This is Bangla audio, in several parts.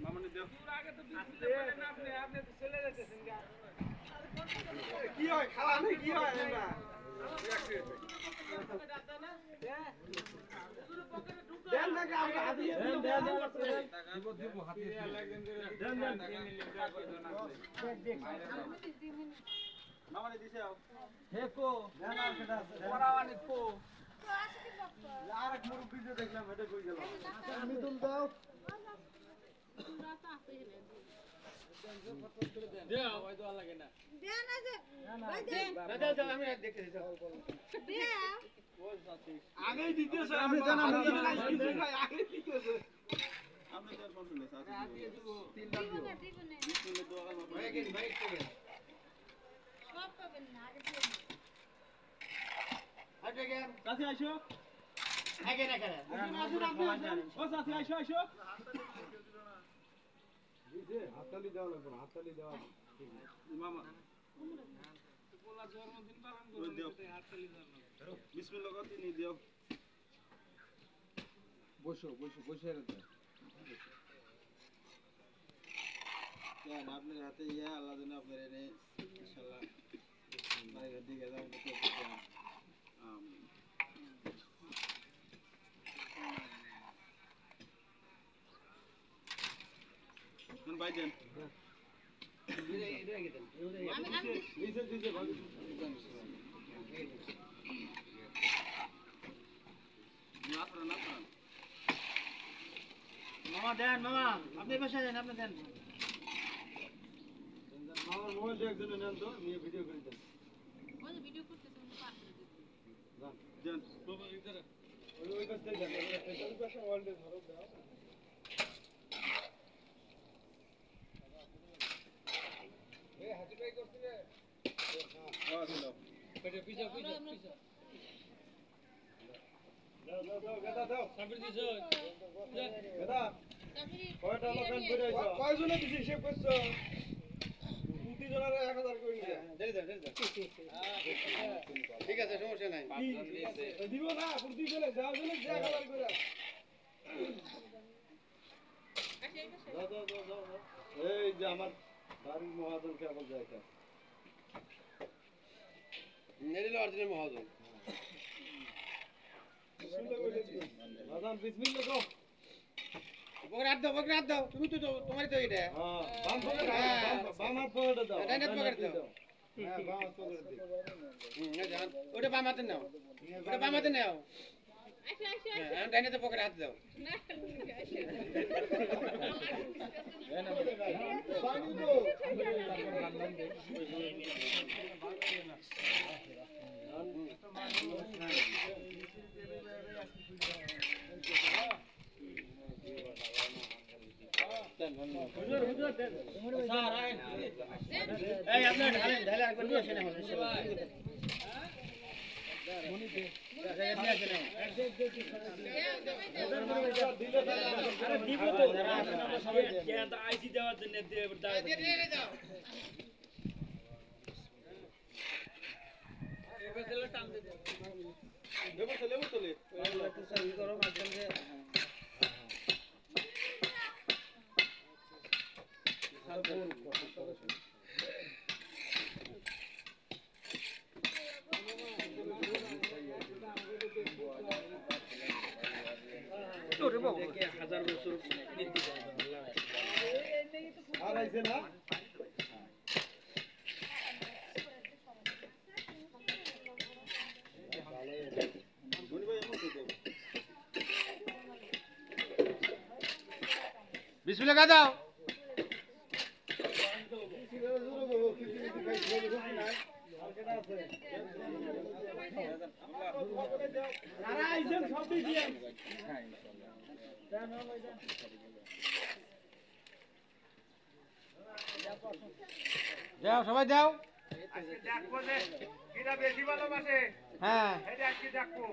মামনি দেও আগে তো বিস্কুট বলেন আপনি আপনি তো চলে যাচ্ছেন গা কি হয় খাওয়া নেই কি হয় না দেন না কে আমরা হাতিয়ে দেন দিব হাতিয়ে দেন দেন মামনি দিছে হে কো দেন আর কেটা আছে পরাওয়ানি কো আর এক মুরব্বি যে দেখলাম এটা কই গেল আমি তুল দাও আগেই দিতেছে আপনি জান আপনি আগে দিতেছে আপনি তো ফোন তুলেছে আজকে দিব 3 লাখ দিব বিসমিল্লাহ দোয়া করব ভাই গেন ভাই করবেন সব পাবেন না আগে দিবেন আগে গেন কাছে আইসো আগে না করে ও সাথী আইসো আইসো দিছে হাততালি দাও লাগবে হাততালি দাও মামা বলা জন্মদিন পালন করতে হাততালি দাও ধরো বিসমিল্লাহ করতে নি দিও বসো বসো বসে রাখো কেন আপনার হাতে ইয়া আল্লাহ যেন আপনার এনে ইনশাআল্লাহ বাইরের দিকে যাও তো আমিন কোন ভাই দেন মামা দেন মামা আপনি বসে যান আপনি দেন মামার মোবাইল একজন নেন তো নিয়ে ভিডিও করে দেন ওই ভিডিও করতেছেন তো পাস করে দেন দেন বাবা ইধারে ওই পাশে দেন ওই পাশে ওয়ার্ল্ড ধরো দাও এই হাতি ট্রাই করতে রে হ্যাঁ দিলো পেটে পিছা পিছা পিছা দাও দাও দাও গাদা দাও সাবির দিছো গাদা কয়টা লোকন করে আইছো কয়জনে দিছি হিসাব করছো 2 জনের 1000 করে নিয়ে দেই দেন ঠিক আছে সমস্যা নাই দিব না প্রতি জনে যাও জনে 1000 করে দাও দাও দাও দাও এই যে আমার বাড়ির মহাজন কে আবার যাইতা নেরিল অরিজিনাল মহাজন সুন্দর করে দিই বাদাম বিসমিল্লাহ গো বকরাত দাও তুমি তো তোমারই তো এটা হ্যাঁ বাম পকেট বাম হাত পকেটে দাও ডান হাত পকেটে দাও হ্যাঁ বাম হাত পকেটে দিই না জান ওটা বাম হাতে নাও ওটা বাম হাতে নাও আচ্ছা আচ্ছা হ্যাঁ ডান হাতে পকেটে হাত দাও না পানি দাও হুজুর হুজুর দেন স্যার আইন এই আপনি ঢালেন ঢালে একবার নিয়ে আসেন এখন ইনশাআল্লাহ মনি দে নিয়ে আসেন আরে দিব তো আমরা সবাই কেন আইসি দেওয়ার জন্য দিয়ে দাও এবার চলে টান দে দেবো চলে একটু সার্ভ করো মাঝখানে হাজার বছর আর আইছে না বিসমিল্লাহ কা দাও যাও সবাই যাও আজকে দেখবো যে কিরা বেশি ভালোবাসে হ্যাঁ এটা আজকে দেখবো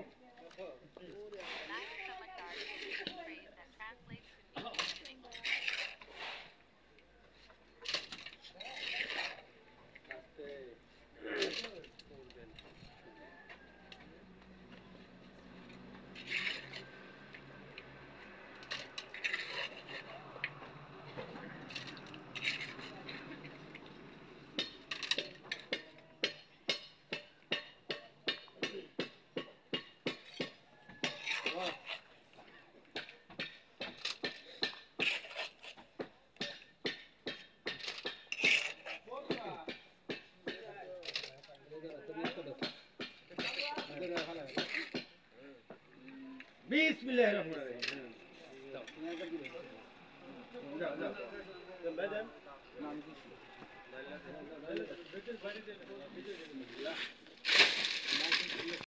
বিসমিল্লাহির রহমানির রহিম। যাও যাও বেদেন